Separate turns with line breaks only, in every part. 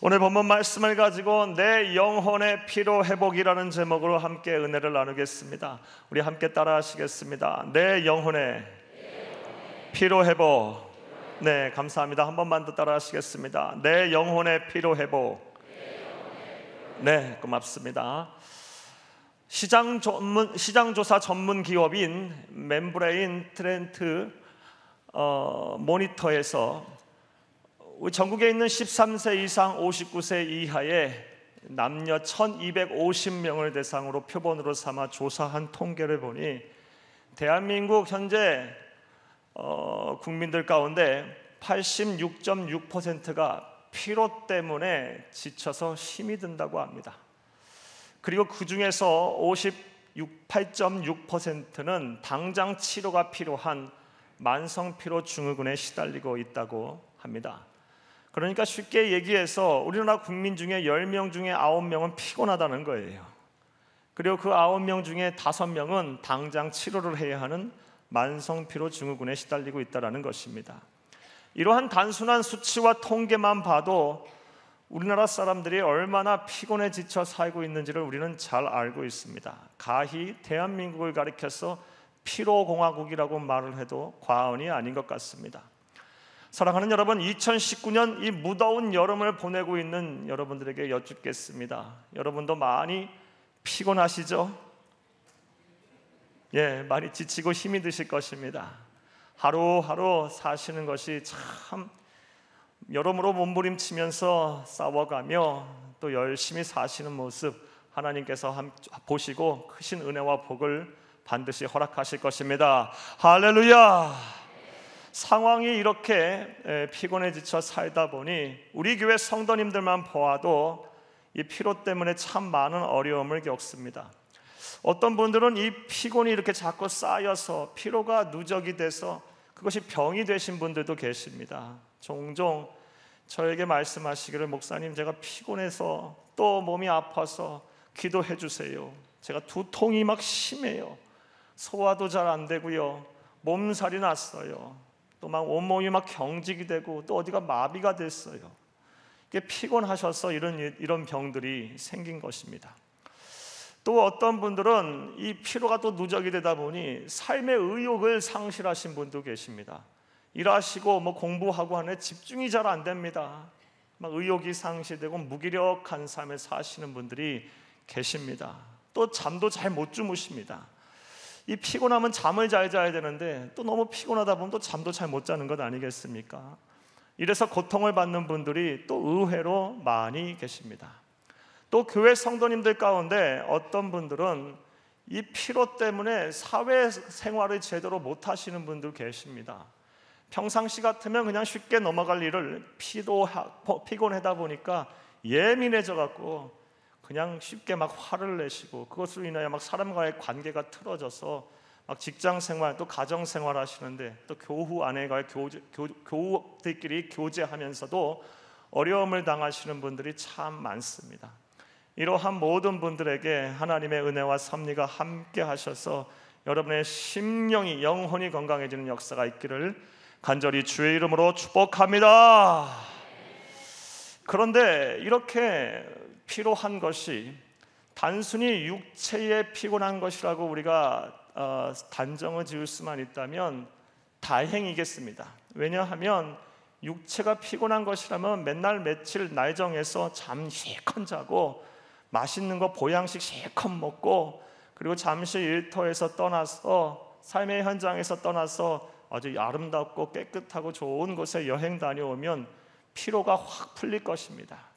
오늘 본문 말씀을 가지고 내 영혼의 피로 회복이라는 제목으로 함께 은혜를 나누겠습니다. 우리 함께 따라 하시겠습니다. 내 영혼의 피로 회복. 네, 감사합니다. 한 번만 더 따라 하시겠습니다. 내 영혼의 피로 회복. 네, 고맙습니다. 시장조사 전문 기업인 멤브레인 트렌트 모니터에서 우리 전국에 있는 13세 이상 59세 이하의 남녀 1250명을 대상으로 표본으로 삼아 조사한 통계를 보니 대한민국 현재 국민들 가운데 86.6%가 피로 때문에 지쳐서 힘이 든다고 합니다. 그리고 그 중에서 58.6%는 당장 치료가 필요한 만성피로 증후군에 시달리고 있다고 합니다. 그러니까 쉽게 얘기해서 우리나라 국민 중에 10명 중에 9명은 피곤하다는 거예요. 그리고 그 9명 중에 5명은 당장 치료를 해야 하는 만성피로 증후군에 시달리고 있다는 것입니다. 이러한 단순한 수치와 통계만 봐도 우리나라 사람들이 얼마나 피곤에 지쳐 살고 있는지를 우리는 잘 알고 있습니다. 가히 대한민국을 가리켜서 피로공화국이라고 말을 해도 과언이 아닌 것 같습니다. 사랑하는 여러분, 2019년 이 무더운 여름을 보내고 있는 여러분들에게 여쭙겠습니다. 여러분도 많이 피곤하시죠? 예, 많이 지치고 힘이 드실 것입니다. 하루하루 사시는 것이 참 여러모로 몸부림치면서 싸워가며 또 열심히 사시는 모습 하나님께서 보시고 크신 은혜와 복을 반드시 허락하실 것입니다. 할렐루야! 상황이 이렇게 피곤해 지쳐 살다 보니 우리 교회 성도님들만 보아도 이 피로 때문에 참 많은 어려움을 겪습니다. 어떤 분들은 이 피곤이 이렇게 자꾸 쌓여서 피로가 누적이 돼서 그것이 병이 되신 분들도 계십니다. 종종 저에게 말씀하시기를, 목사님, 제가 피곤해서 또 몸이 아파서 기도해 주세요. 제가 두통이 막 심해요. 소화도 잘 안 되고요. 몸살이 났어요. 또 막 온몸이 막 경직이 되고 또 어디가 마비가 됐어요. 이게 피곤하셔서 이런 병들이 생긴 것입니다. 또 어떤 분들은 이 피로가 또 누적이 되다 보니 삶의 의욕을 상실하신 분도 계십니다. 일하시고 공부하고 하는데 집중이 잘 안 됩니다. 막 의욕이 상실되고 무기력한 삶을 사시는 분들이 계십니다. 또 잠도 잘 못 주무십니다. 이 피곤하면 잠을 잘 자야 되는데 또 너무 피곤하다 보면 또 잠도 잘 못 자는 것 아니겠습니까? 이래서 고통을 받는 분들이 또 의외로 많이 계십니다. 또 교회 성도님들 가운데 어떤 분들은 이 피로 때문에 사회생활을 제대로 못 하시는 분도 계십니다. 평상시 같으면 그냥 쉽게 넘어갈 일을 피곤하다 보니까 예민해져 갖고 그냥 쉽게 막 화를 내시고 그것으로 인하여 막 사람과의 관계가 틀어져서 막 직장 생활 또 가정 생활 하시는데 또 교우 아내과의 교우들끼리 교제하면서도 어려움을 당하시는 분들이 참 많습니다. 이러한 모든 분들에게 하나님의 은혜와 섭리가 함께 하셔서 여러분의 심령이 영혼이 건강해지는 역사가 있기를 간절히 주의 이름으로 축복합니다. 그런데 이렇게 피로한 것이 단순히 육체에 피곤한 것이라고 우리가 단정을 지을 수만 있다면 다행이겠습니다. 왜냐하면 육체가 피곤한 것이라면 맨날 며칠 날 정해서 잠 실컷 자고 맛있는 거 보양식 실컷 먹고 그리고 잠시 일터에서 떠나서 삶의 현장에서 떠나서 아주 아름답고 깨끗하고 좋은 곳에 여행 다녀오면 피로가 확 풀릴 것입니다.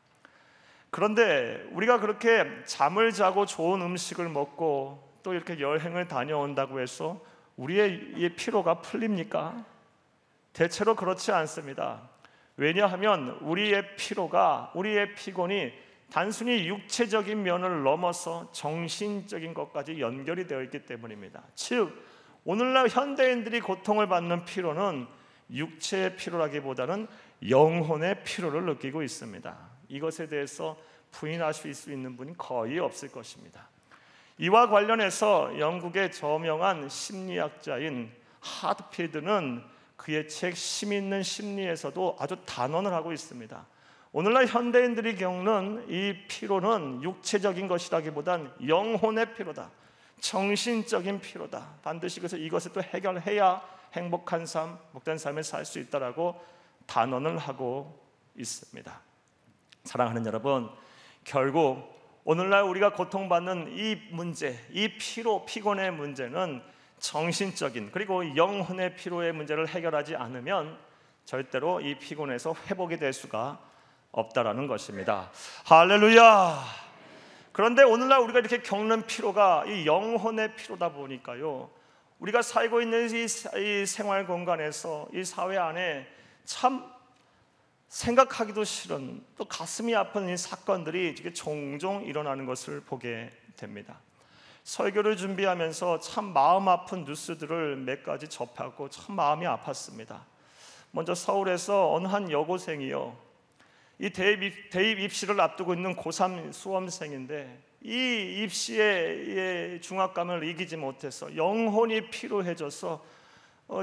그런데 우리가 그렇게 잠을 자고 좋은 음식을 먹고 또 이렇게 여행을 다녀온다고 해서 우리의 이 피로가 풀립니까? 대체로 그렇지 않습니다. 왜냐하면 우리의 피곤이 단순히 육체적인 면을 넘어서 정신적인 것까지 연결이 되어 있기 때문입니다. 즉 오늘날 현대인들이 고통을 받는 피로는 육체의 피로라기보다는 영혼의 피로를 느끼고 있습니다. 이것에 대해서 부인하실 수 있는 분이 거의 없을 것입니다. 이와 관련해서 영국의 저명한 심리학자인 하드필드는 그의 책 힘 있는 심리에서도 아주 단언을 하고 있습니다. 오늘날 현대인들이 겪는 이 피로는 육체적인 것이라기보단 영혼의 피로다, 정신적인 피로다. 반드시 그래서 이것을 또 해결해야 행복한 삶, 복된 삶을 살 수 있다라고 단언을 하고 있습니다. 사랑하는 여러분, 결국 오늘날 우리가 고통받는 이 문제, 이 피로, 피곤의 문제는 정신적인 그리고 영혼의 피로의 문제를 해결하지 않으면 절대로 이 피곤에서 회복이 될 수가 없다라는 것입니다. 할렐루야. 그런데 오늘날 우리가 이렇게 겪는 피로가 이 영혼의 피로다 보니까요, 우리가 살고 있는 이 생활 공간에서 이 사회 안에 참 생각하기도 싫은 또 가슴이 아픈 이 사건들이 종종 일어나는 것을 보게 됩니다. 설교를 준비하면서 참 마음 아픈 뉴스들을 몇 가지 접하고 참 마음이 아팠습니다. 먼저 서울에서 어느 한 여고생이요, 이 대입 입시를 앞두고 있는 고3 수험생인데 이 입시의 중압감을 이기지 못해서 영혼이 피로해져서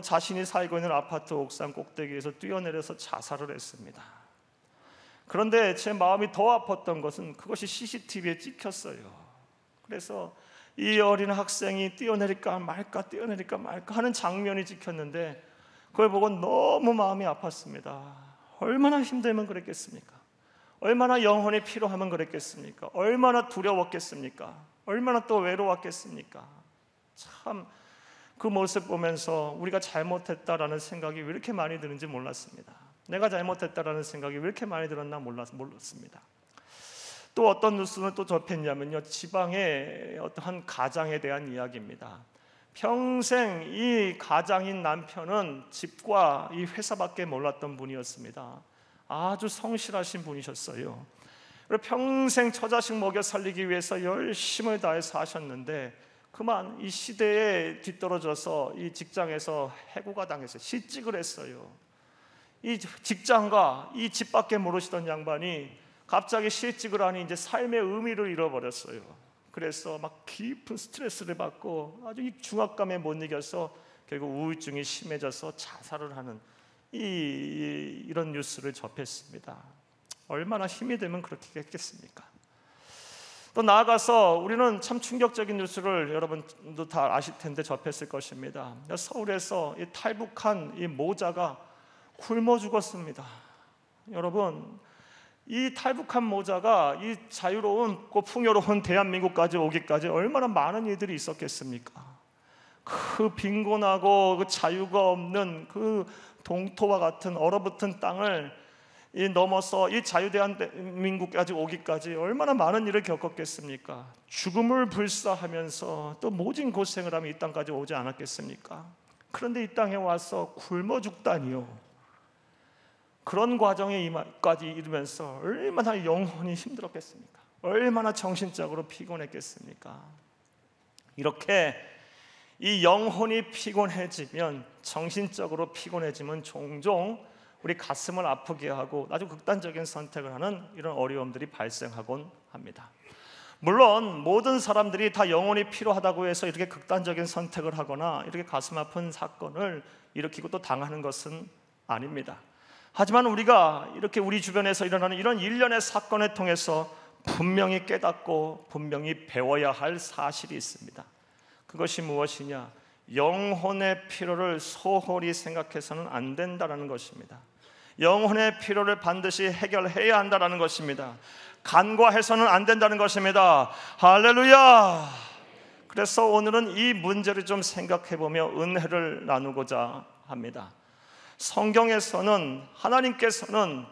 자신이 살고 있는 아파트 옥상 꼭대기에서 뛰어내려서 자살을 했습니다. 그런데 제 마음이 더 아팠던 것은 그것이 CCTV에 찍혔어요. 그래서 이 어린 학생이 뛰어내릴까 말까 하는 장면이 찍혔는데 그걸 보고 너무 마음이 아팠습니다. 얼마나 힘들면 그랬겠습니까? 얼마나 영혼이 피로하면 그랬겠습니까? 얼마나 두려웠겠습니까? 얼마나 또 외로웠겠습니까? 참 그 모습 보면서 우리가 잘못했다라는 생각이 왜 이렇게 많이 드는지 몰랐습니다. 내가 잘못했다라는 생각이 왜 이렇게 많이 들었나 몰랐습니다. 또 어떤 뉴스는 또 접했냐면요, 지방의 어떠한 가장에 대한 이야기입니다. 평생 이 가장인 남편은 집과 이 회사밖에 몰랐던 분이었습니다. 아주 성실하신 분이셨어요. 그리고 평생 처자식 먹여 살리기 위해서 열심을 다해 사셨는데 그만 이 시대에 뒤떨어져서 이 직장에서 해고가 당해서 실직을 했어요. 이 직장과 이 집밖에 모르시던 양반이 갑자기 실직을 하니 이제 삶의 의미를 잃어버렸어요. 그래서 막 깊은 스트레스를 받고 아주 이 중압감에 못 이겨서 결국 우울증이 심해져서 자살을 하는 이런 뉴스를 접했습니다. 얼마나 힘이 되면 그렇게 했겠습니까? 또 나아가서 우리는 참 충격적인 뉴스를 여러분도 다 아실 텐데 접했을 것입니다. 서울에서 이 탈북한 이 모자가 굶어 죽었습니다. 여러분, 이 탈북한 모자가 이 자유로운 풍요로운 대한민국까지 오기까지 얼마나 많은 일들이 있었겠습니까? 그 빈곤하고 그 자유가 없는 그 동토와 같은 얼어붙은 땅을 넘어서 이 자유대한민국까지 오기까지 얼마나 많은 일을 겪었겠습니까? 죽음을 불사하면서 또 모진 고생을 하며 이 땅까지 오지 않았겠습니까? 그런데 이 땅에 와서 굶어 죽다니요. 그런 과정에까지 이르면서 얼마나 영혼이 힘들었겠습니까? 얼마나 정신적으로 피곤했겠습니까? 이렇게 이 영혼이 피곤해지면, 정신적으로 피곤해지면 종종 우리 가슴을 아프게 하고 아주 극단적인 선택을 하는 이런 어려움들이 발생하곤 합니다. 물론 모든 사람들이 다 영혼이 필요하다고 해서 이렇게 극단적인 선택을 하거나 이렇게 가슴 아픈 사건을 일으키고 또 당하는 것은 아닙니다. 하지만 우리가 이렇게 우리 주변에서 일어나는 이런 일련의 사건을 통해서 분명히 깨닫고 분명히 배워야 할 사실이 있습니다. 그것이 무엇이냐? 영혼의 피로를 소홀히 생각해서는 안 된다는 것입니다. 영혼의 피로를 반드시 해결해야 한다는 것입니다. 간과해서는 안 된다는 것입니다. 할렐루야! 그래서 오늘은 이 문제를 좀 생각해보며 은혜를 나누고자 합니다. 성경에서는, 하나님께서는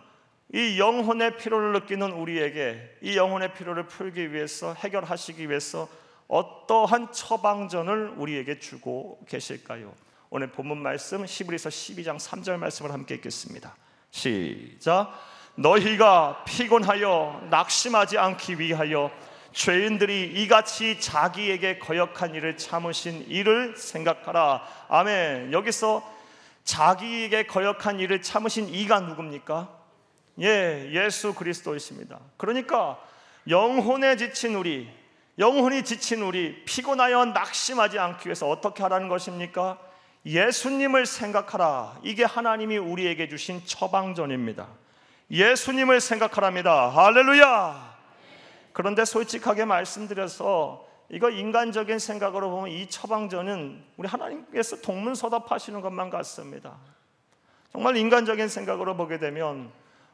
이 영혼의 피로를 느끼는 우리에게 이 영혼의 피로를 풀기 위해서, 해결하시기 위해서 어떠한 처방전을 우리에게 주고 계실까요? 오늘 본문 말씀 히브리서 12장 3절 말씀을 함께 읽겠습니다. 시작. 너희가 피곤하여 낙심하지 않기 위하여 죄인들이 이같이 자기에게 거역한 일을 참으신 이를 생각하라. 아멘. 여기서 자기에게 거역한 일을 참으신 이가 누굽니까? 예수 그리스도이십니다. 그러니까 영혼이 지친 우리, 피곤하여 낙심하지 않기 위해서 어떻게 하라는 것입니까? 예수님을 생각하라. 이게 하나님이 우리에게 주신 처방전입니다. 예수님을 생각하랍니다. 할렐루야. 그런데 솔직하게 말씀드려서 이거 인간적인 생각으로 보면 이 처방전은 우리 하나님께서 동문서답하시는 것만 같습니다. 정말 인간적인 생각으로 보게 되면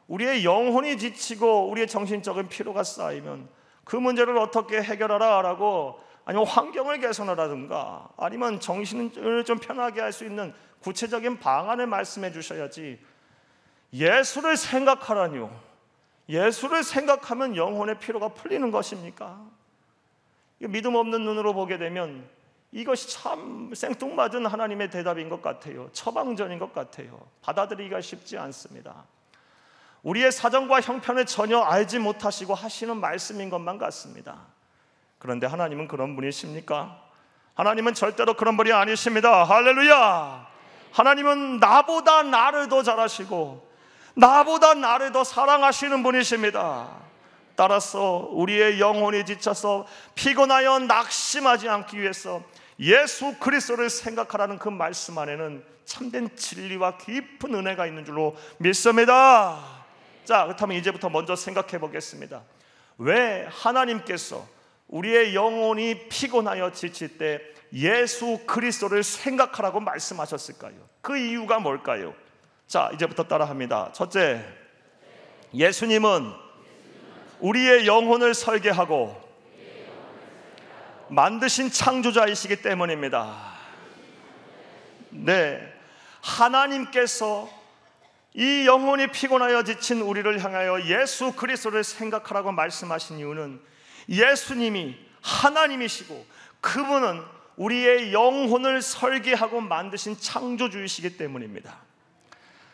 우리의 영혼이 지치고 우리의 정신적인 피로가 쌓이면 그 문제를 어떻게 해결하라라고, 아니면 환경을 개선하라든가 아니면 정신을 좀 편하게 할 수 있는 구체적인 방안을 말씀해 주셔야지, 예수를 생각하라뇨. 예수를 생각하면 영혼의 피로가 풀리는 것입니까? 믿음 없는 눈으로 보게 되면 이것이 참 생뚱맞은 하나님의 대답인 것 같아요. 처방전인 것 같아요. 받아들이기가 쉽지 않습니다. 우리의 사정과 형편을 전혀 알지 못하시고 하시는 말씀인 것만 같습니다. 그런데 하나님은 그런 분이십니까? 하나님은 절대로 그런 분이 아니십니다. 할렐루야. 하나님은 나보다 나를 더 잘하시고 나보다 나를 더 사랑하시는 분이십니다. 따라서 우리의 영혼이 지쳐서 피곤하여 낙심하지 않기 위해서 예수 그리스도를 생각하라는 그 말씀 안에는 참된 진리와 깊은 은혜가 있는 줄로 믿습니다. 자, 그렇다면 이제부터 먼저 생각해 보겠습니다. 왜 하나님께서 우리의 영혼이 피곤하여 지칠 때 예수 그리스도를 생각하라고 말씀하셨을까요? 그 이유가 뭘까요? 자, 이제부터 따라합니다. 첫째, 예수님은 우리의 영혼을 설계하고 만드신 창조자이시기 때문입니다. 네, 하나님께서 이 영혼이 피곤하여 지친 우리를 향하여 예수 그리스도를 생각하라고 말씀하신 이유는 예수님이 하나님이시고 그분은 우리의 영혼을 설계하고 만드신 창조주이시기 때문입니다.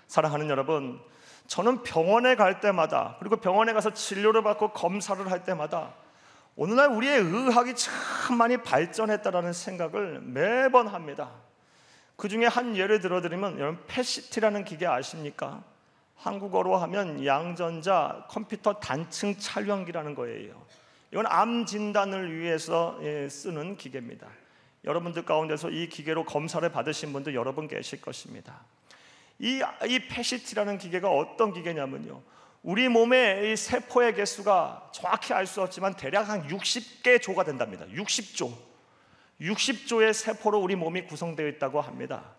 사랑하는 여러분, 저는 병원에 갈 때마다, 그리고 병원에 가서 진료를 받고 검사를 할 때마다 오늘날 우리의 의학이 참 많이 발전했다라는 생각을 매번 합니다. 그 중에 한 예를 들어드리면, 여러분 펫시티라는 기계 아십니까? 한국어로 하면 양전자 컴퓨터 단층 촬영기라는 거예요. 이건 암 진단을 위해서 쓰는 기계입니다. 여러분들 가운데서 이 기계로 검사를 받으신 분도 여러 분 계실 것입니다. 이 펫시티라는 기계가 어떤 기계냐면요, 우리 몸의 이 세포의 개수가 정확히 알 수 없지만 대략 한 60개 조가 된답니다. 60조의 세포로 우리 몸이 구성되어 있다고 합니다.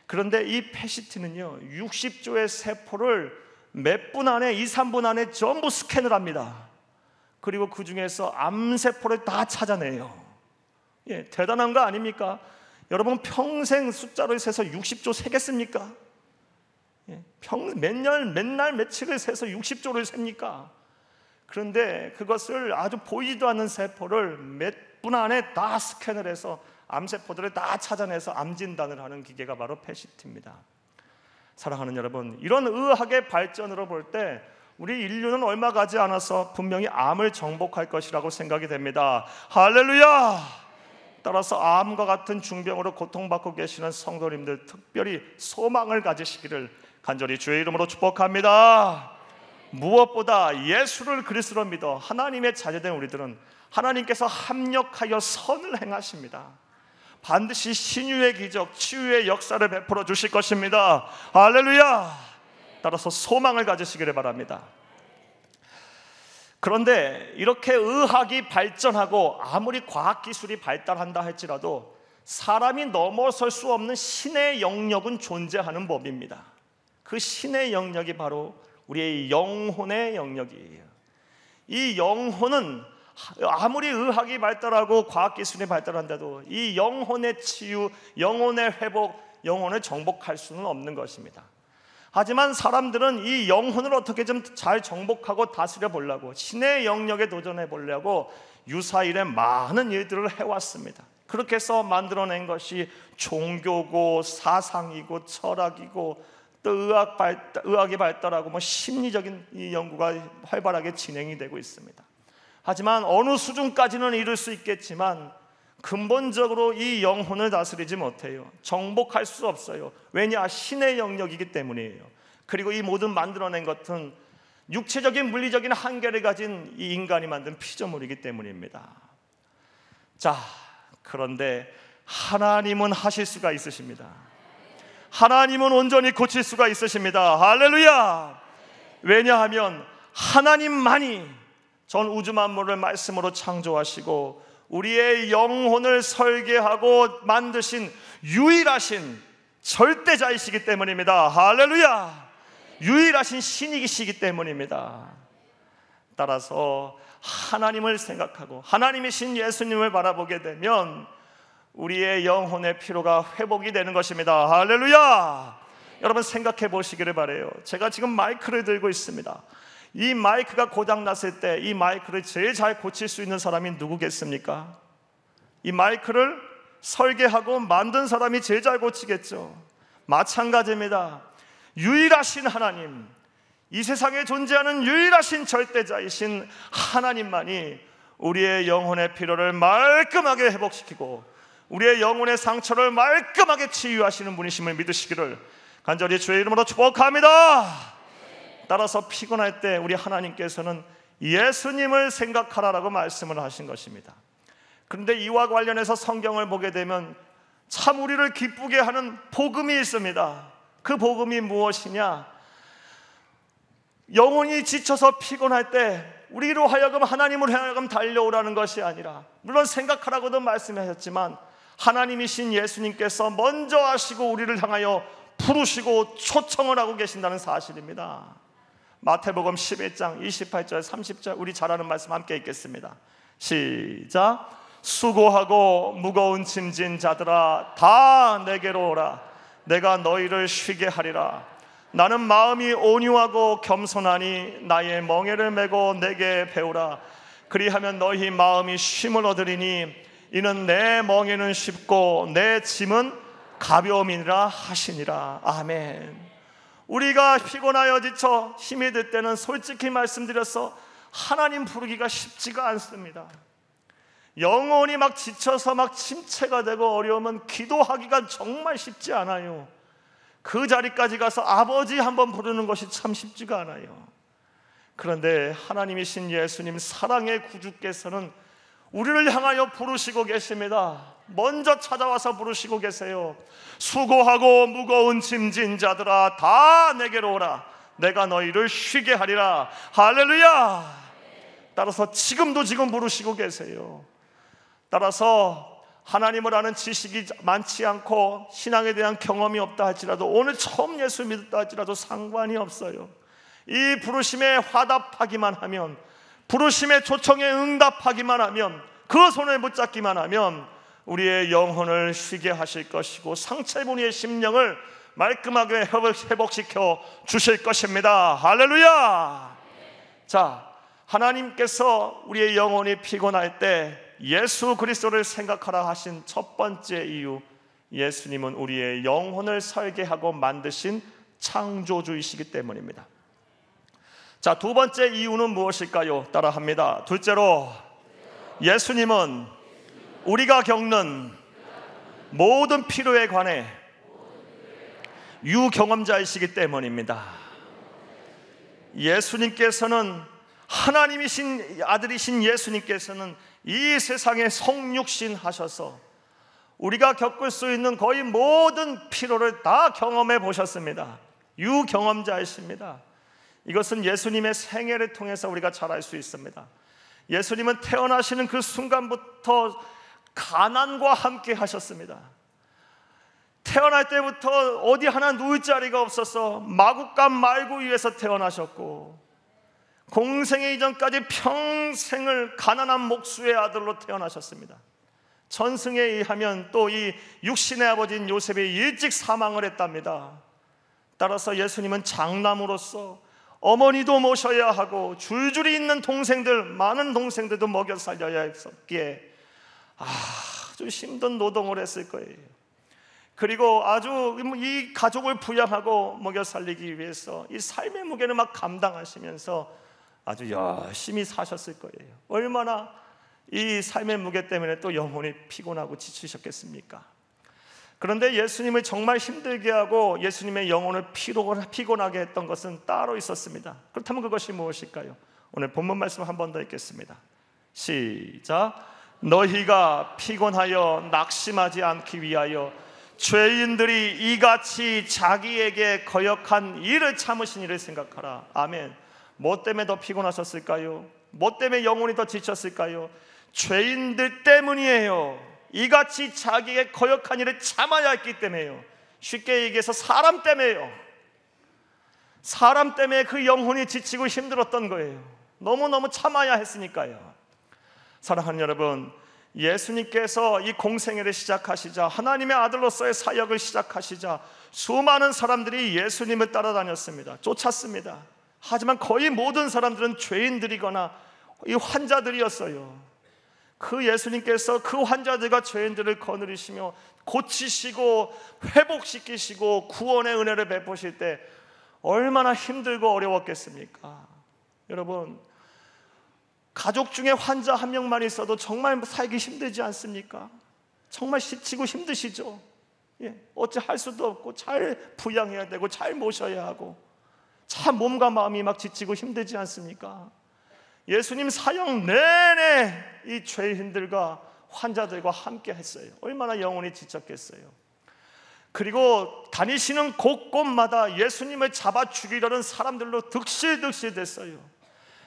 그런데 이 펫시티는요 60조의 세포를 몇 분 안에, 2, 3분 안에 전부 스캔을 합니다. 그리고 그 중에서 암세포를 다 찾아내요. 대단한 거 아닙니까? 여러분 평생 숫자를 세서 60조 세겠습니까? 맨날 며칠을 세서 60조를 셉니까? 그런데 그것을 아주 보이지도 않는 세포를 몇 분 안에 다 스캔을 해서 암세포들을 다 찾아내서 암 진단을 하는 기계가 바로 펫시티입니다. 사랑하는 여러분, 이런 의학의 발전으로 볼 때 우리 인류는 얼마 가지 않아서 분명히 암을 정복할 것이라고 생각이 됩니다. 할렐루야! 따라서 암과 같은 중병으로 고통받고 계시는 성도님들 특별히 소망을 가지시기를 간절히 주의 이름으로 축복합니다. 무엇보다 예수를 그리스도로 믿어 하나님의 자녀된 우리들은 하나님께서 합력하여 선을 행하십니다. 반드시 신유의 기적, 치유의 역사를 베풀어 주실 것입니다. 할렐루야! 따라서 소망을 가지시기를 바랍니다. 그런데 이렇게 의학이 발전하고 아무리 과학기술이 발달한다 할지라도 사람이 넘어설 수 없는 신의 영역은 존재하는 법입니다. 그 신의 영역이 바로 우리의 영혼의 영역이에요. 이 영혼은 아무리 의학이 발달하고 과학기술이 발달한데도 이 영혼의 치유, 영혼의 회복, 영혼을 정복할 수는 없는 것입니다. 하지만 사람들은 이 영혼을 어떻게 좀 잘 정복하고 다스려 보려고, 신의 영역에 도전해 보려고 유사일에 많은 일들을 해왔습니다. 그렇게 해서 만들어낸 것이 종교고 사상이고 철학이고 또 의학이 발달하고 심리적인 이 연구가 활발하게 진행이 되고 있습니다. 하지만 어느 수준까지는 이룰 수 있겠지만 근본적으로 이 영혼을 다스리지 못해요. 정복할 수 없어요. 왜냐? 신의 영역이기 때문이에요. 그리고 이 모든 만들어낸 것은 육체적인 물리적인 한계를 가진 이 인간이 만든 피조물이기 때문입니다. 자, 그런데 하나님은 하실 수가 있으십니다. 하나님은 온전히 고칠 수가 있으십니다. 할렐루야! 왜냐하면 하나님만이 전 우주 만물을 말씀으로 창조하시고 우리의 영혼을 설계하고 만드신 유일하신 절대자이시기 때문입니다. 할렐루야! 유일하신 신이시기 때문입니다. 따라서 하나님을 생각하고 하나님이신 예수님을 바라보게 되면 우리의 영혼의 피로가 회복이 되는 것입니다. 할렐루야! 여러분 생각해 보시기를 바라요. 제가 지금 마이크를 들고 있습니다. 이 마이크가 고장났을 때 이 마이크를 제일 잘 고칠 수 있는 사람이 누구겠습니까? 이 마이크를 설계하고 만든 사람이 제일 잘 고치겠죠. 마찬가지입니다. 유일하신 하나님, 이 세상에 존재하는 유일하신 절대자이신 하나님만이 우리의 영혼의 피로를 말끔하게 회복시키고 우리의 영혼의 상처를 말끔하게 치유하시는 분이심을 믿으시기를 간절히 주의 이름으로 축복합니다. 따라서 피곤할 때 우리 하나님께서는 예수님을 생각하라라고 말씀을 하신 것입니다. 그런데 이와 관련해서 성경을 보게 되면 참 우리를 기쁘게 하는 복음이 있습니다. 그 복음이 무엇이냐? 영혼이 지쳐서 피곤할 때 우리로 하여금 하나님으로 하여금 달려오라는 것이 아니라, 물론 생각하라고도 말씀하셨지만 하나님이신 예수님께서 먼저 하시고 우리를 향하여 부르시고 초청을 하고 계신다는 사실입니다. 마태복음 11장 28절 30절 우리 잘 아는 말씀 함께 읽겠습니다. 시작. 수고하고 무거운 짐진 자들아 다 내게로 오라. 내가 너희를 쉬게 하리라. 나는 마음이 온유하고 겸손하니 나의 멍에를 메고 내게 배우라. 그리하면 너희 마음이 쉼을 얻으리니 이는 내 멍에는 쉽고 내 짐은 가벼움이니라 하시니라. 아멘. 우리가 피곤하여 지쳐 힘이 들 때는 솔직히 말씀드려서 하나님 부르기가 쉽지가 않습니다. 영혼이 막 지쳐서 막 침체가 되고 어려우면 기도하기가 정말 쉽지 않아요. 그 자리까지 가서 아버지 한번 부르는 것이 참 쉽지가 않아요. 그런데 하나님이신 예수님 사랑의 구주께서는 우리를 향하여 부르시고 계십니다. 먼저 찾아와서 부르시고 계세요. 수고하고 무거운 짐진 자들아 다 내게로 오라. 내가 너희를 쉬게 하리라. 할렐루야. 따라서 지금 부르시고 계세요. 따라서 하나님을 아는 지식이 많지 않고 신앙에 대한 경험이 없다 할지라도, 오늘 처음 예수 믿었다 할지라도 상관이 없어요. 이 부르심에 화답하기만 하면, 부르심의 초청에 응답하기만 하면, 그 손을 붙잡기만 하면 우리의 영혼을 쉬게 하실 것이고 상처분의 심령을 말끔하게 회복시켜 주실 것입니다. 할렐루야. 자, 하나님께서 우리의 영혼이 피곤할 때 예수 그리스도를 생각하라 하신 첫 번째 이유, 예수님은 우리의 영혼을 설계하고 만드신 창조주이시기 때문입니다. 자, 두 번째 이유는 무엇일까요? 따라합니다. 둘째로, 예수님은 우리가 겪는 모든 필요에 관해 유경험자이시기 때문입니다. 예수님께서는, 하나님이신 아들이신 예수님께서는 이 세상에 성육신 하셔서 우리가 겪을 수 있는 거의 모든 필요를 다 경험해 보셨습니다. 유경험자이십니다. 이것은 예수님의 생애를 통해서 우리가 잘 알 수 있습니다. 예수님은 태어나시는 그 순간부터 가난과 함께 하셨습니다. 태어날 때부터 어디 하나 누울 자리가 없어서 마구간 말구 위에서 태어나셨고, 공생의 이전까지 평생을 가난한 목수의 아들로 태어나셨습니다. 전승에 의하면 또 이 육신의 아버지인 요셉이 일찍 사망을 했답니다. 따라서 예수님은 장남으로서 어머니도 모셔야 하고 줄줄이 있는 동생들, 많은 동생들도 먹여 살려야 했었기에 아주 힘든 노동을 했을 거예요. 그리고 아주 이 가족을 부양하고 먹여 살리기 위해서 이 삶의 무게를 막 감당하시면서 아주 열심히 사셨을 거예요. 얼마나 이 삶의 무게 때문에 또 영혼이 피곤하고 지치셨겠습니까? 그런데 예수님을 정말 힘들게 하고 예수님의 영혼을 피곤하게 했던 것은 따로 있었습니다. 그렇다면 그것이 무엇일까요? 오늘 본문 말씀 한 번 더 읽겠습니다. 시작. 너희가 피곤하여 낙심하지 않기 위하여 죄인들이 이같이 자기에게 거역한 일을 참으신 일을 생각하라. 아멘. 뭐 때문에 더 피곤하셨을까요? 뭐 때문에 영혼이 더 지쳤을까요? 죄인들 때문이에요. 이같이 자기에게 거역한 일을 참아야 했기 때문에요. 쉽게 얘기해서 사람 때문에요. 사람 때문에 그 영혼이 지치고 힘들었던 거예요. 너무너무 참아야 했으니까요. 사랑하는 여러분, 예수님께서 이 공생애를 시작하시자, 하나님의 아들로서의 사역을 시작하시자 수많은 사람들이 예수님을 따라다녔습니다. 쫓았습니다. 하지만 거의 모든 사람들은 죄인들이거나 이 환자들이었어요. 그 예수님께서 그 환자들과 죄인들을 거느리시며 고치시고 회복시키시고 구원의 은혜를 베푸실 때 얼마나 힘들고 어려웠겠습니까? 여러분, 가족 중에 환자 한 명만 있어도 정말 살기 힘들지 않습니까? 정말 지치고 힘드시죠? 어찌 할 수도 없고 잘 부양해야 되고 잘 모셔야 하고 참 몸과 마음이 막 지치고 힘들지 않습니까? 예수님 사역 내내 이 죄인들과 환자들과 함께 했어요. 얼마나 영혼이 지쳤겠어요. 그리고 다니시는 곳곳마다 예수님을 잡아 죽이려는 사람들로 득실득실 됐어요.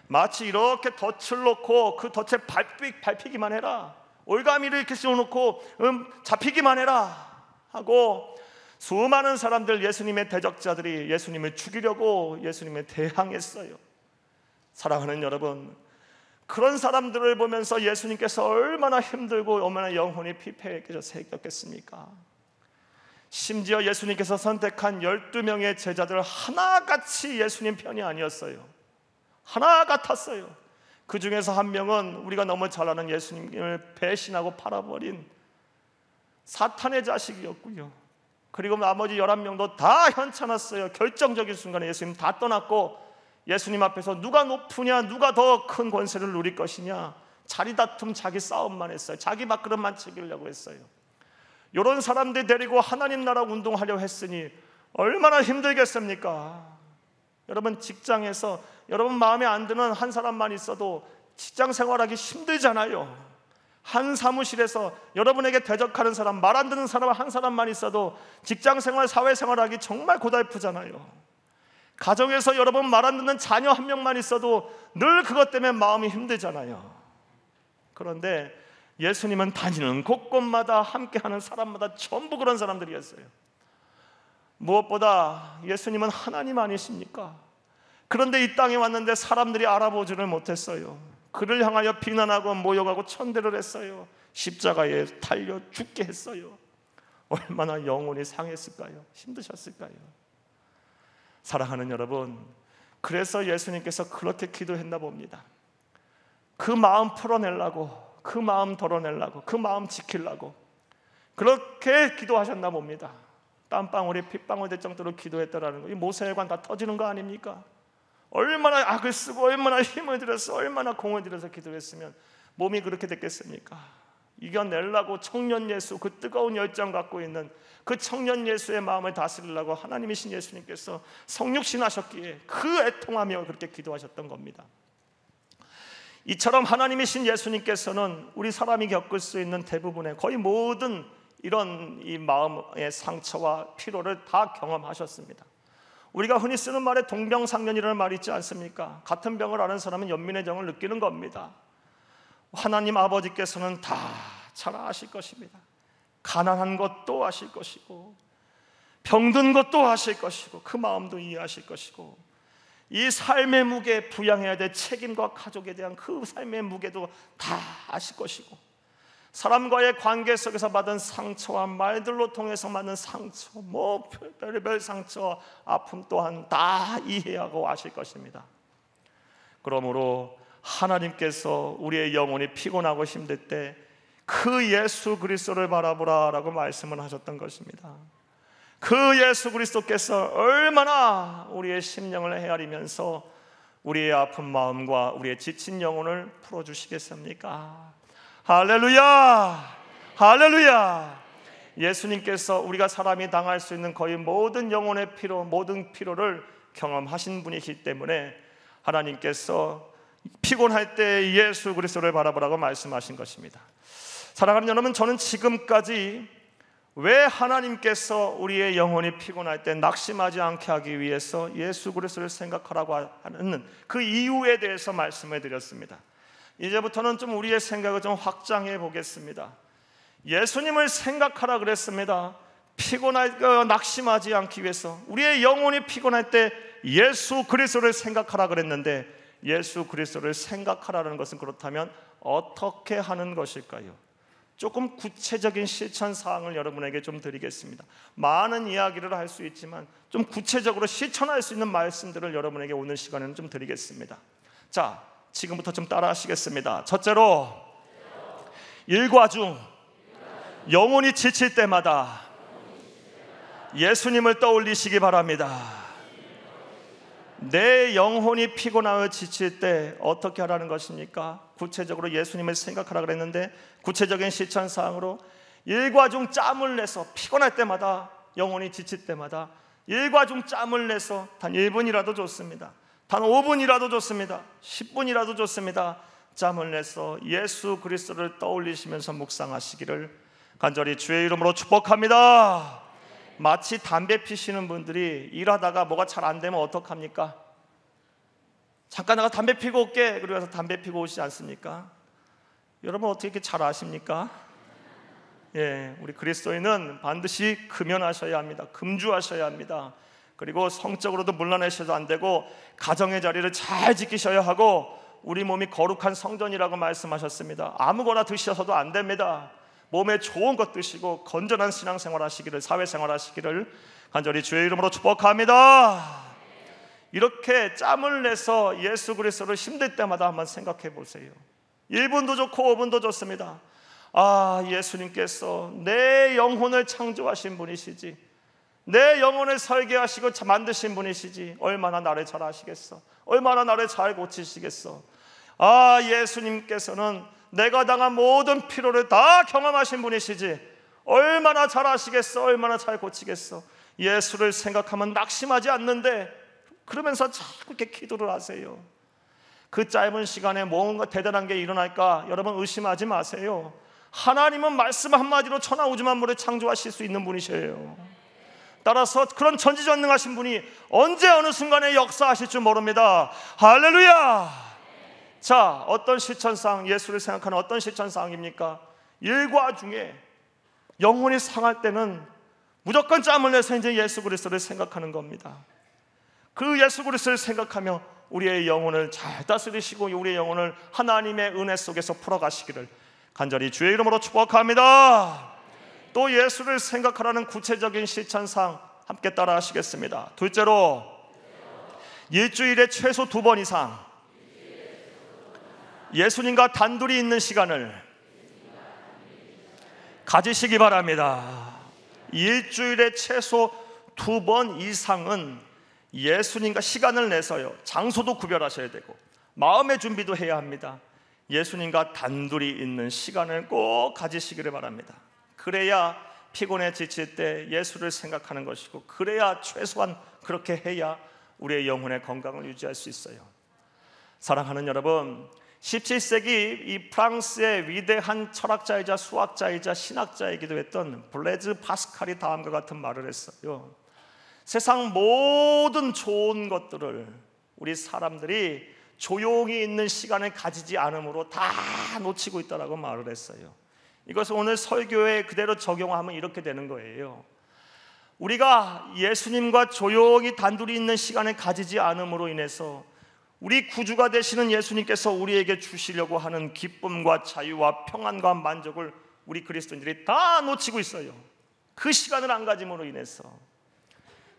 마치 이렇게 덫을 놓고 그 덫에 밟히기만 해라, 올가미를 이렇게 씌워놓고 잡히기만 해라 하고 수많은 사람들, 예수님의 대적자들이 예수님을 죽이려고 예수님을 대항했어요. 사랑하는 여러분, 그런 사람들을 보면서 예수님께서 얼마나 힘들고 얼마나 영혼이 피폐해졌겠습니까? 심지어 예수님께서 선택한 12명의 제자들 하나같이 예수님 편이 아니었어요. 하나 같았어요. 그 중에서 한 명은 우리가 너무 잘 아는 예수님을 배신하고 팔아버린 사탄의 자식이었고요. 그리고 나머지 11명도 다 현찮았어요. 결정적인 순간에 예수님 다 떠났고 예수님 앞에서 누가 높으냐, 누가 더 큰 권세를 누릴 것이냐, 자리 다툼, 자기 싸움만 했어요. 자기 밥그릇만 챙기려고 했어요. 이런 사람들 데리고 하나님 나라 운동하려고 했으니 얼마나 힘들겠습니까? 여러분, 직장에서 여러분 마음에 안 드는 한 사람만 있어도 직장 생활하기 힘들잖아요. 한 사무실에서 여러분에게 대적하는 사람, 말 안 듣는 사람 한 사람만 있어도 직장 생활, 사회 생활하기 정말 고달프잖아요. 가정에서 여러분 말 안 듣는 자녀 한 명만 있어도 늘 그것 때문에 마음이 힘들잖아요. 그런데 예수님은 다니는 곳곳마다 함께하는 사람마다 전부 그런 사람들이었어요. 무엇보다 예수님은 하나님 아니십니까? 그런데 이 땅에 왔는데 사람들이 알아보지를 못했어요. 그를 향하여 비난하고 모욕하고 천대를 했어요. 십자가에 달려 죽게 했어요. 얼마나 영혼이 상했을까요? 힘드셨을까요? 사랑하는 여러분, 그래서 예수님께서 그렇게 기도했나 봅니다. 그 마음 풀어내려고, 그 마음 덜어내려고, 그 마음 지키려고 그렇게 기도하셨나 봅니다. 땀방울이 핏방울 될 정도로 기도했다라는 거, 이 모세혈관 다 터지는 거 아닙니까? 얼마나 악을 쓰고 얼마나 힘을 들여서 얼마나 공을 들여서 기도했으면 몸이 그렇게 됐겠습니까? 이겨내려고 청년 예수, 그 뜨거운 열정 갖고 있는 그 청년 예수의 마음을 다스리려고 하나님이신 예수님께서 성육신하셨기에 그 애통하며 그렇게 기도하셨던 겁니다. 이처럼 하나님이신 예수님께서는 우리 사람이 겪을 수 있는 대부분의 거의 모든 이런 이 마음의 상처와 피로를 다 경험하셨습니다. 우리가 흔히 쓰는 말에 동병상련이라는 말이 있지 않습니까? 같은 병을 앓은 사람은 연민의 정을 느끼는 겁니다. 하나님 아버지께서는 다 잘 아실 것입니다. 가난한 것도 아실 것이고 병든 것도 아실 것이고 그 마음도 이해하실 것이고 이 삶의 무게, 부양해야 될 책임과 가족에 대한 그 삶의 무게도 다 아실 것이고 사람과의 관계 속에서 받은 상처와 말들로 통해서 받는 상처, 뭐 별의별 상처, 아픔 또한 다 이해하고 아실 것입니다. 그러므로 하나님께서 우리의 영혼이 피곤하고 힘들 때 그 예수 그리스도를 바라보라라고 말씀을 하셨던 것입니다. 그 예수 그리스도께서 얼마나 우리의 심령을 헤아리면서 우리의 아픈 마음과 우리의 지친 영혼을 풀어주시겠습니까? 할렐루야! 할렐루야! 예수님께서 우리가 사람이 당할 수 있는 거의 모든 영혼의 피로, 모든 피로를 경험하신 분이기 때문에 하나님께서 피곤할 때 예수 그리스도를 바라보라고 말씀하신 것입니다. 사랑하는 여러분, 저는 지금까지 왜 하나님께서 우리의 영혼이 피곤할 때 낙심하지 않게 하기 위해서 예수 그리스도를 생각하라고 하는 그 이유에 대해서 말씀해 드렸습니다. 이제부터는 좀 우리의 생각을 좀 확장해 보겠습니다. 예수님을 생각하라 그랬습니다. 낙심하지 않기 위해서, 우리의 영혼이 피곤할 때 예수 그리스도를 생각하라 그랬는데, 예수 그리스도를 생각하라는 것은 그렇다면 어떻게 하는 것일까요? 조금 구체적인 실천 사항을 여러분에게 좀 드리겠습니다. 많은 이야기를 할 수 있지만 좀 구체적으로 실천할 수 있는 말씀들을 여러분에게 오늘 시간에는 좀 드리겠습니다. 자, 지금부터 좀 따라 하시겠습니다. 첫째로, 일과 중 영혼이 지칠 때마다 예수님을 떠올리시기 바랍니다. 내 영혼이 피곤하여 지칠 때 어떻게 하라는 것입니까? 구체적으로 예수님을 생각하라 그랬는데, 구체적인 실천사항으로 일과 중 짬을 내서, 피곤할 때마다, 영혼이 지칠 때마다 일과 중 짬을 내서 단 1분이라도 좋습니다, 단 5분이라도 좋습니다, 10분이라도 좋습니다, 짬을 내서 예수 그리스도를 떠올리시면서 묵상하시기를 간절히 주의 이름으로 축복합니다. 마치 담배 피시는 분들이 일하다가 뭐가 잘 안 되면 어떡합니까? 잠깐 나가 담배 피고 올게, 그리고 가서 담배 피고 오시지 않습니까? 여러분 어떻게 이렇게 잘 아십니까? 예, 우리 그리스도인은 반드시 금연하셔야 합니다. 금주하셔야 합니다. 그리고 성적으로도 물러내셔도 안 되고 가정의 자리를 잘 지키셔야 하고, 우리 몸이 거룩한 성전이라고 말씀하셨습니다. 아무거나 드셔서도 안 됩니다. 몸에 좋은 것 드시고 건전한 신앙생활 하시기를, 사회생활 하시기를 간절히 주의 이름으로 축복합니다. 이렇게 짬을 내서 예수 그리스도를 힘들 때마다 한번 생각해 보세요. 1분도 좋고 5분도 좋습니다. 아, 예수님께서 내 영혼을 창조하신 분이시지, 내 영혼을 설계하시고 만드신 분이시지, 얼마나 나를 잘 아시겠어, 얼마나 나를 잘 고치시겠어. 아, 예수님께서는 내가 당한 모든 피로를 다 경험하신 분이시지, 얼마나 잘 아시겠어, 얼마나 잘 고치겠어. 예수를 생각하면 낙심하지 않는데, 그러면서 자꾸 이렇게 기도를 하세요. 그 짧은 시간에 뭔가 대단한 게 일어날까 여러분 의심하지 마세요. 하나님은 말씀 한마디로 천하 우주 만물을 창조하실 수 있는 분이셔요. 따라서 그런 전지전능하신 분이 언제 어느 순간에 역사하실 줄 모릅니다. 할렐루야. 자, 어떤 실천사항, 예수를 생각하는 어떤 실천사항입니까? 일과 중에 영혼이 상할 때는 무조건 짬을 내서 이제 예수 그리스도를 생각하는 겁니다. 그 예수 그리스도를 생각하며 우리의 영혼을 잘 다스리시고 우리의 영혼을 하나님의 은혜 속에서 풀어가시기를 간절히 주의 이름으로 축복합니다. 또 예수를 생각하라는 구체적인 실천사항 함께 따라 하시겠습니다. 둘째로, 일주일에 최소 2번 이상 예수님과 단둘이 있는 시간을 가지시기 바랍니다. 일주일에 최소 2번 이상은 예수님과 시간을 내서요, 장소도 구별하셔야 되고 마음의 준비도 해야 합니다. 예수님과 단둘이 있는 시간을 꼭 가지시기를 바랍니다. 그래야 피곤해 지칠 때 예수를 생각하는 것이고, 그래야 최소한 그렇게 해야 우리의 영혼의 건강을 유지할 수 있어요. 사랑하는 여러분, 17세기 이 프랑스의 위대한 철학자이자 수학자이자 신학자이기도 했던 블레즈 파스칼이 다음과 같은 말을 했어요. 세상 모든 좋은 것들을 우리 사람들이 조용히 있는 시간을 가지지 않으므로 다 놓치고 있다라고 말을 했어요. 이것을 오늘 설교에 그대로 적용하면 이렇게 되는 거예요. 우리가 예수님과 조용히 단둘이 있는 시간을 가지지 않음으로 인해서 우리 구주가 되시는 예수님께서 우리에게 주시려고 하는 기쁨과 자유와 평안과 만족을 우리 그리스도인들이 다 놓치고 있어요. 그 시간을 안 가짐으로 인해서.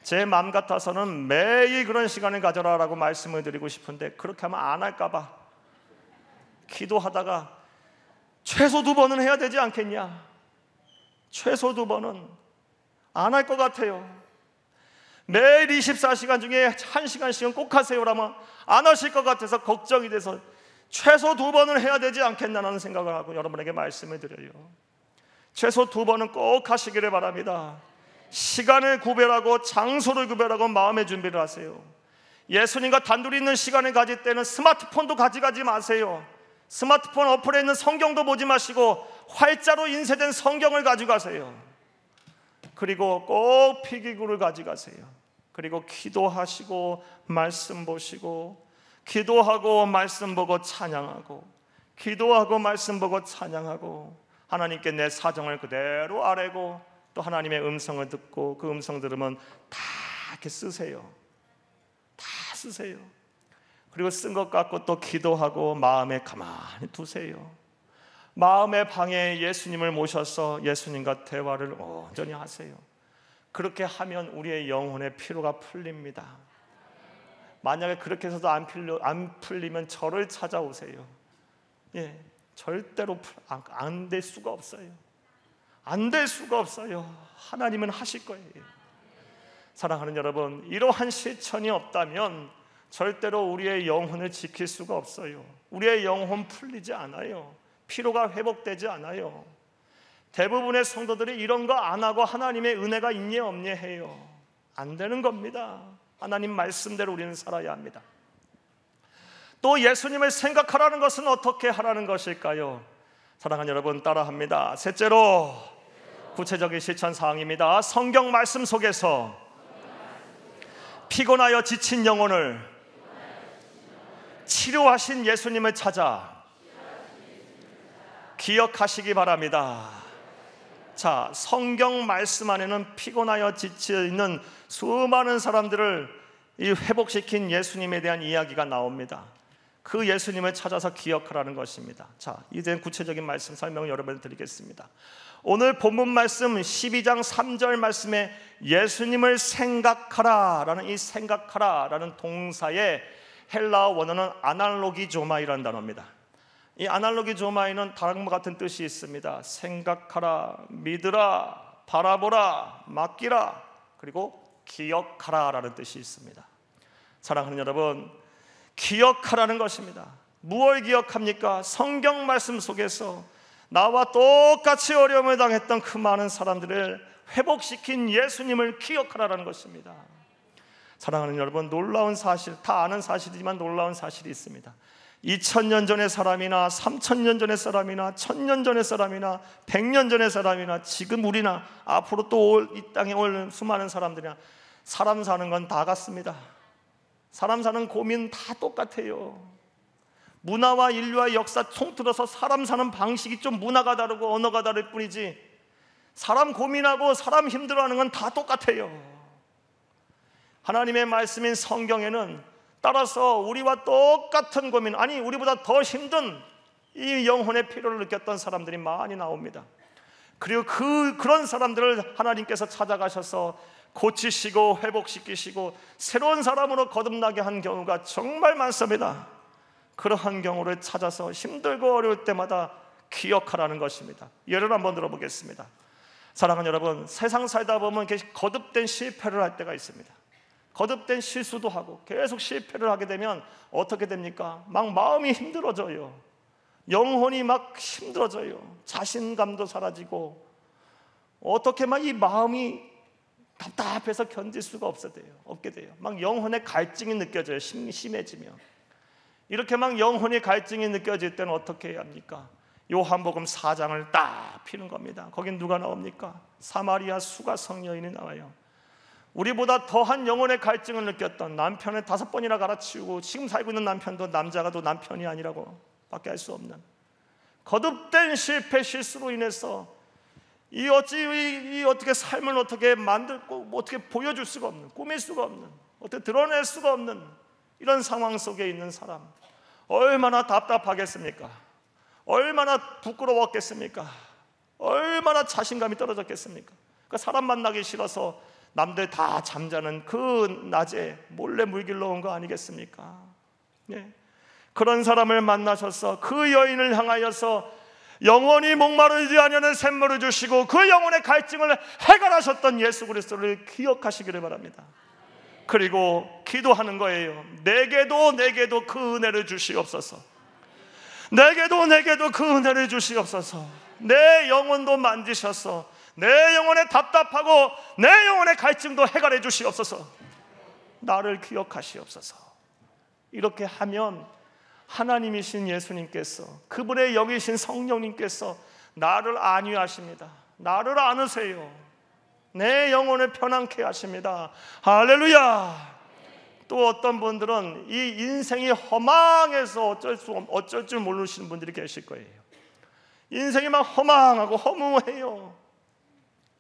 제 마음 같아서는 매일 그런 시간을 가져라라고 말씀을 드리고 싶은데, 그렇게 하면 안 할까 봐 기도하다가 최소 2번은 해야 되지 않겠냐, 최소 2번은 안 할 것 같아요. 매일 24시간 중에 1시간씩은 꼭 하세요라면 안 하실 것 같아서 걱정이 돼서 최소 2번은 해야 되지 않겠나라는 생각을 하고 여러분에게 말씀을 드려요. 최소 2번은 꼭 하시기를 바랍니다. 시간을 구별하고 장소를 구별하고 마음의 준비를 하세요. 예수님과 단둘이 있는 시간을 가질 때는 스마트폰도 가져가지 마세요. 스마트폰 어플에 있는 성경도 보지 마시고 활자로 인쇄된 성경을 가져가세요. 그리고 꼭 피기구를 가져가세요. 그리고 기도하시고 말씀 보시고, 기도하고 말씀 보고 찬양하고, 기도하고 말씀 보고 찬양하고, 하나님께 내 사정을 그대로 아뢰고, 또 하나님의 음성을 듣고, 그 음성 들으면 다 이렇게 쓰세요. 다 쓰세요. 그리고 쓴 것 갖고 또 기도하고 마음에 가만히 두세요. 마음의 방에 예수님을 모셔서 예수님과 대화를 온전히 하세요. 그렇게 하면 우리의 영혼의 피로가 풀립니다. 만약에 그렇게 해서도 안 풀리면 저를 찾아오세요. 예, 절대로 안 될 수가 없어요. 안 될 수가 없어요. 하나님은 하실 거예요. 사랑하는 여러분, 이러한 실천이 없다면 절대로 우리의 영혼을 지킬 수가 없어요. 우리의 영혼 풀리지 않아요. 피로가 회복되지 않아요. 대부분의 성도들이 이런 거 안 하고 하나님의 은혜가 있니 없니 해요. 안 되는 겁니다. 하나님 말씀대로 우리는 살아야 합니다. 또 예수님을 생각하라는 것은 어떻게 하라는 것일까요? 사랑하는 여러분, 따라합니다. 셋째로, 구체적인 실천 사항입니다. 성경 말씀 속에서 피곤하여 지친 영혼을 치료하신 예수님을 찾아 기억하시기 바랍니다. 자, 성경 말씀 안에는 피곤하여 지쳐 있는 수많은 사람들을 회복시킨 예수님에 대한 이야기가 나옵니다. 그 예수님을 찾아서 기억하라는 것입니다. 자, 이제 구체적인 말씀 설명을 여러분께 드리겠습니다. 오늘 본문 말씀 12장 3절 말씀에 예수님을 생각하라라는 이 생각하라라는 동사의 헬라어 원어는 아날로기조마이라는 단어입니다. 이 아날로기조마이는 다음과 같은 뜻이 있습니다. 생각하라, 믿으라, 바라보라, 맡기라, 그리고 기억하라라는 뜻이 있습니다. 사랑하는 여러분, 기억하라는 것입니다. 무엇을 기억합니까? 성경 말씀 속에서 나와 똑같이 어려움을 당했던 그 많은 사람들을 회복시킨 예수님을 기억하라는 것입니다. 사랑하는 여러분, 놀라운 사실, 다 아는 사실이지만 놀라운 사실이 있습니다. 2000년 전의 사람이나 3000년 전의 사람이나 1000년 전의 사람이나 100년 전의 사람이나 지금 우리나 앞으로 또 이 땅에 올 수많은 사람들이나 사람 사는 건 다 같습니다. 사람 사는 고민 다 똑같아요. 문화와 인류와 역사 통틀어서 사람 사는 방식이 좀 문화가 다르고 언어가 다를 뿐이지 사람 고민하고 사람 힘들어하는 건 다 똑같아요. 하나님의 말씀인 성경에는 따라서 우리와 똑같은 고민, 아니 우리보다 더 힘든 이 영혼의 피로를 느꼈던 사람들이 많이 나옵니다. 그리고 그런 사람들을 하나님께서 찾아가셔서 고치시고 회복시키시고 새로운 사람으로 거듭나게 한 경우가 정말 많습니다. 그러한 경우를 찾아서 힘들고 어려울 때마다 기억하라는 것입니다. 예를 한번 들어보겠습니다. 사랑하는 여러분, 세상 살다 보면 거듭된 실패를 할 때가 있습니다. 거듭된 실수도 하고 계속 실패를 하게 되면 어떻게 됩니까? 막 마음이 힘들어져요. 영혼이 막 힘들어져요. 자신감도 사라지고 어떻게 막 이 마음이 답답해서 견딜 수가 없게 돼요. 막 영혼의 갈증이 느껴져요. 심해지면. 이렇게 막 영혼의 갈증이 느껴질 때는 어떻게 해야 합니까? 요한복음 4장을 딱 피는 겁니다. 거긴 누가 나옵니까? 사마리아 수가성 여인이 나와요. 우리보다 더한 영혼의 갈증을 느꼈던 남편을 5번이나 갈아치우고 지금 살고 있는 남편도 남자가 또 남편이 아니라고 밖에 할 수 없는 거듭된 실패 실수로 인해서 이 어떻게 삶을 어떻게 만들고 어떻게 보여줄 수가 없는, 꾸밀 수가 없는, 어떻게 드러낼 수가 없는 이런 상황 속에 있는 사람, 얼마나 답답하겠습니까? 얼마나 부끄러웠겠습니까? 얼마나 자신감이 떨어졌겠습니까? 그러니까 사람 만나기 싫어서 남들 다 잠자는 그 낮에 몰래 물길러 온 거 아니겠습니까? 네. 그런 사람을 만나셔서 그 여인을 향하여서 영원히 목마르지 아니하는 샘물을 주시고 그 영혼의 갈증을 해결하셨던 예수 그리스도를 기억하시기를 바랍니다. 그리고 기도하는 거예요. 내게도 그 은혜를 주시옵소서. 내게도 그 은혜를 주시옵소서. 내 영혼도 만지셔서 내 영혼의 답답하고 내 영혼의 갈증도 해결해 주시옵소서. 나를 기억하시옵소서. 이렇게 하면 하나님이신 예수님께서, 그분의 영이신 성령님께서 나를 안위하십니다. 나를 안으세요. 내 영혼을 편안케 하십니다. 할렐루야. 또 어떤 분들은 이 인생이 허망해서 어쩔 줄 모르시는 분들이 계실 거예요. 인생이 막 허망하고 허무해요.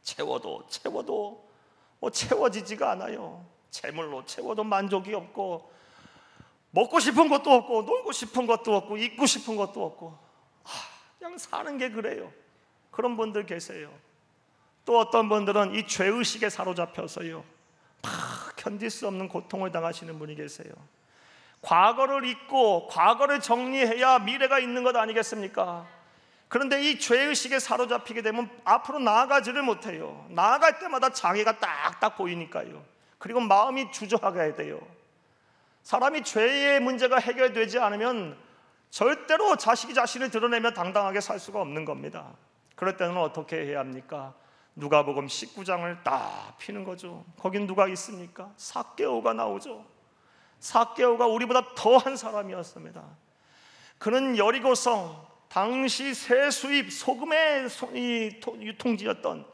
채워도 채워지지가 않아요. 재물로 채워도 만족이 없고, 먹고 싶은 것도 없고, 놀고 싶은 것도 없고, 입고 싶은 것도 없고, 그냥 사는 게 그래요. 그런 분들 계세요. 또 어떤 분들은 이 죄의식에 사로잡혀서요, 견딜 수 없는 고통을 당하시는 분이 계세요. 과거를 잊고 과거를 정리해야 미래가 있는 것 아니겠습니까? 그런데 이 죄의식에 사로잡히게 되면 앞으로 나아가지를 못해요. 나아갈 때마다 장애가 딱딱 보이니까요. 그리고 마음이 주저하게 돼요. 사람이 죄의 문제가 해결되지 않으면 절대로 자식이 자신을 드러내며 당당하게 살 수가 없는 겁니다. 그럴 때는 어떻게 해야 합니까? 누가복음 19장을 딱 피는 거죠. 거긴 누가 있습니까? 삭개오가 나오죠. 삭개오가 우리보다 더한 사람이었습니다. 그는 여리고성, 당시 세수입 소금의 유통지였던,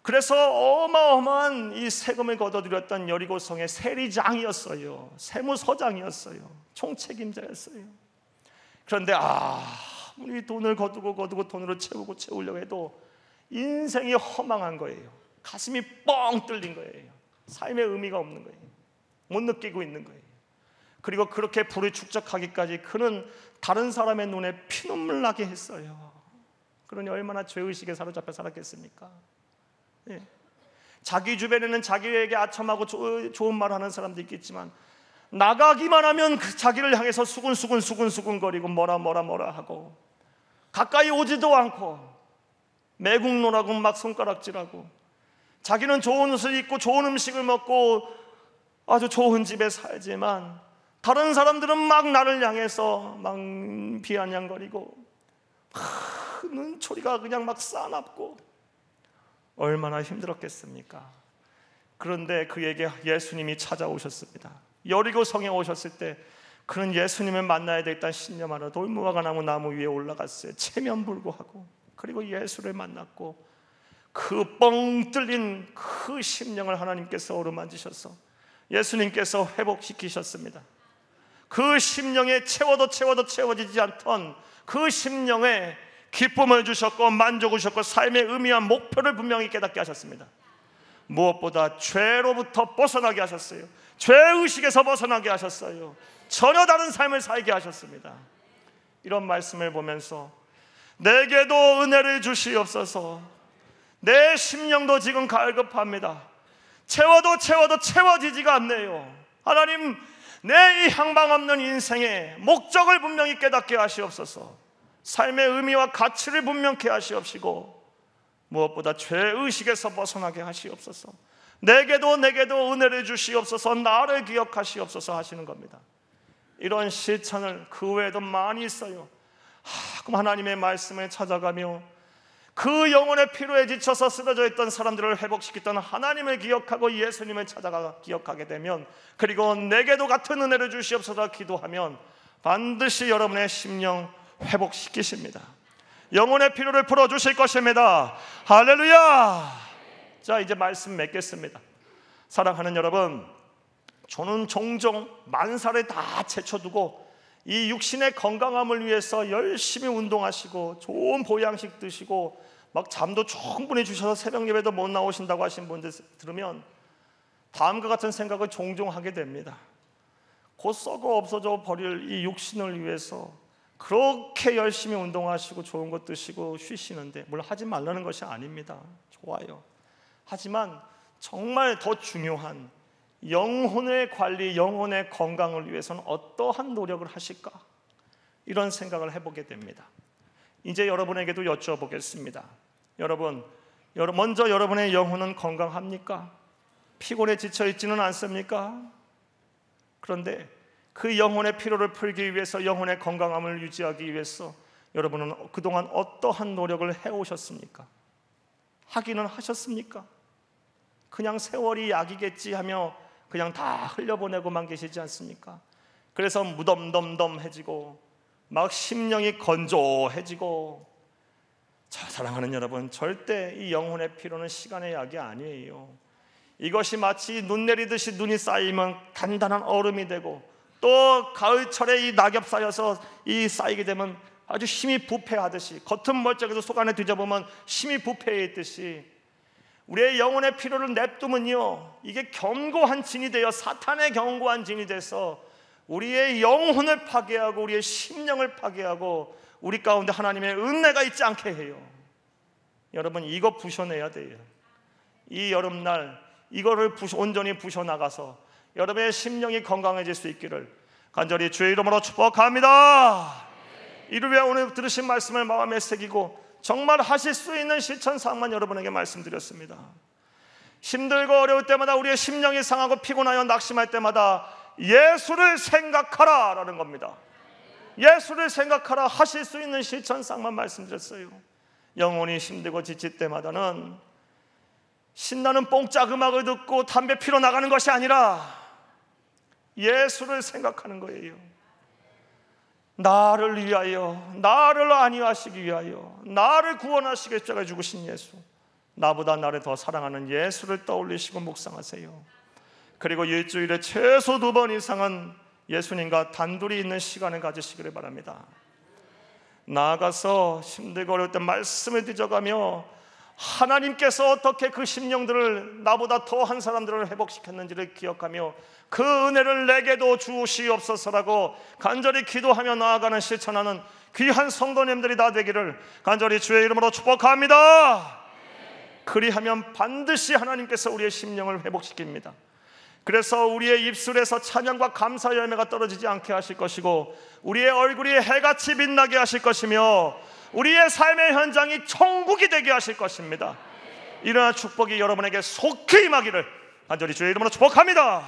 그래서 어마어마한 이 세금을 걷어들였던 여리고성의 세리장이었어요. 세무서장이었어요. 총책임자였어요. 그런데 우리 돈을 거두고 돈으로 채우려고 해도 인생이 허망한 거예요. 가슴이 뻥 뚫린 거예요. 삶의 의미가 없는 거예요. 못 느끼고 있는 거예요. 그리고 그렇게 불을 축적하기까지 그는 다른 사람의 눈에 피눈물 나게 했어요. 그러니 얼마나 죄의식에 사로잡혀 살았겠습니까? 예. 자기 주변에는 자기에게 아첨하고 좋은 말 하는 사람도 있겠지만, 나가기만 하면 그 자기를 향해서 수군거리고 뭐라 하고, 가까이 오지도 않고 매국노라고 막 손가락질하고, 자기는 좋은 옷을 입고 좋은 음식을 먹고 아주 좋은 집에 살지만 다른 사람들은 막 나를 향해서 막 비아냥거리고 눈초리가 그냥 막 싸납고, 얼마나 힘들었겠습니까? 그런데 그에게 예수님이 찾아오셨습니다. 여리고 성에 오셨을 때 그는 예수님을 만나야 되겠다는 신념 하나, 돌무화과 나무 위에 올라갔어요. 체면불구하고. 그리고 예수를 만났고, 그 뻥 뚫린 그 심령을 하나님께서 어루만지셔서 예수님께서 회복시키셨습니다. 그 심령에 채워도 채워지지 않던 그 심령에 기쁨을 주셨고 만족을 주셨고 삶의 의미와 목표를 분명히 깨닫게 하셨습니다. 무엇보다 죄로부터 벗어나게 하셨어요. 죄의식에서 벗어나게 하셨어요. 전혀 다른 삶을 살게 하셨습니다. 이런 말씀을 보면서 내게도 은혜를 주시옵소서. 내 심령도 지금 갈급합니다. 채워도 채워지지가 않네요. 하나님, 내 이 향방 없는 인생의 목적을 분명히 깨닫게 하시옵소서. 삶의 의미와 가치를 분명케 하시옵시고, 무엇보다 죄의식에서 벗어나게 하시옵소서. 내게도 은혜를 주시옵소서. 나를 기억하시옵소서 하시는 겁니다. 이런 실천을 그 외에도 많이 있어요. 그럼 하나님의 말씀을 찾아가며 그 영혼의 피로에 지쳐서 쓰러져 있던 사람들을 회복시켰던 하나님을 기억하고 예수님을 찾아가 기억하게 되면, 그리고 내게도 같은 은혜를 주시옵소서 기도하면 반드시 여러분의 심령 회복시키십니다. 영혼의 피로를 풀어주실 것입니다. 할렐루야. 자, 이제 말씀 맺겠습니다. 사랑하는 여러분, 저는 종종 만사를 다 제쳐두고 이 육신의 건강함을 위해서 열심히 운동하시고 좋은 보양식 드시고 막 잠도 충분히 주셔서 새벽 예배도 못 나오신다고 하신 분들 들으면 다음과 같은 생각을 종종 하게 됩니다. 곧 썩어 없어져 버릴 이 육신을 위해서 그렇게 열심히 운동하시고 좋은 것 드시고 쉬시는데, 물론 하지 말라는 것이 아닙니다. 좋아요. 하지만 정말 더 중요한 영혼의 관리, 영혼의 건강을 위해서는 어떠한 노력을 하실까? 이런 생각을 해보게 됩니다. 이제 여러분에게도 여쭤보겠습니다. 여러분, 먼저 여러분의 영혼은 건강합니까? 피곤에 지쳐있지는 않습니까? 그런데 그 영혼의 피로를 풀기 위해서, 영혼의 건강함을 유지하기 위해서 여러분은 그동안 어떠한 노력을 해오셨습니까? 하기는 하셨습니까? 그냥 세월이 약이겠지 하며 그냥 다 흘려보내고만 계시지 않습니까? 그래서 무덤덤덤해지고 막 심령이 건조해지고 자, 사랑하는 여러분, 절대 이 영혼의 피로는 시간의 약이 아니에요. 이것이 마치 눈 내리듯이 눈이 쌓이면 단단한 얼음이 되고, 또 가을철에 이 낙엽 쌓여서 이 쌓이게 되면 아주 힘이 부패하듯이, 겉은 멀쩡해도 속 안에 뒤져보면 힘이 부패해 있듯이, 우리의 영혼의 피로를 냅두면요, 이게 견고한 진이 되어 사탄의 견고한 진이 돼서 우리의 영혼을 파괴하고 우리의 심령을 파괴하고 우리 가운데 하나님의 은혜가 있지 않게 해요. 여러분, 이거 부셔내야 돼요. 이 여름날 이거를 온전히 부셔나가서 여러분의 심령이 건강해질 수 있기를 간절히 주의 이름으로 축복합니다. 이를 위해 오늘 들으신 말씀을 마음에 새기고 정말 하실 수 있는 실천사항만 여러분에게 말씀드렸습니다. 힘들고 어려울 때마다 우리의 심령이 상하고 피곤하여 낙심할 때마다 예수를 생각하라 라는 겁니다. 예수를 생각하라, 하실 수 있는 실천사항만 말씀드렸어요. 영혼이 힘들고 지칠 때마다는 신나는 뽕짝 음악을 듣고 담배 피러 나가는 것이 아니라 예수를 생각하는 거예요. 나를 위하여, 나를 안위하시기 위하여, 나를 구원하시기 위해 죽으신 예수, 나보다 나를 더 사랑하는 예수를 떠올리시고 묵상하세요. 그리고 일주일에 최소 2번 이상은 예수님과 단둘이 있는 시간을 가지시기를 바랍니다. 나아가서 힘들고 어려울 때 말씀을 뒤져가며 하나님께서 어떻게 그 심령들을, 나보다 더한 사람들을 회복시켰는지를 기억하며 그 은혜를 내게도 주시옵소서라고 간절히 기도하며 나아가는 실천하는 귀한 성도님들이 다 되기를 간절히 주의 이름으로 축복합니다. 그리하면 반드시 하나님께서 우리의 심령을 회복시킵니다. 그래서 우리의 입술에서 찬양과 감사 열매가 떨어지지 않게 하실 것이고, 우리의 얼굴이 해같이 빛나게 하실 것이며, 우리의 삶의 현장이 천국이 되게 하실 것입니다. 이러한 축복이 여러분에게 속히 임하기를 간절히 주의 이름으로 축복합니다.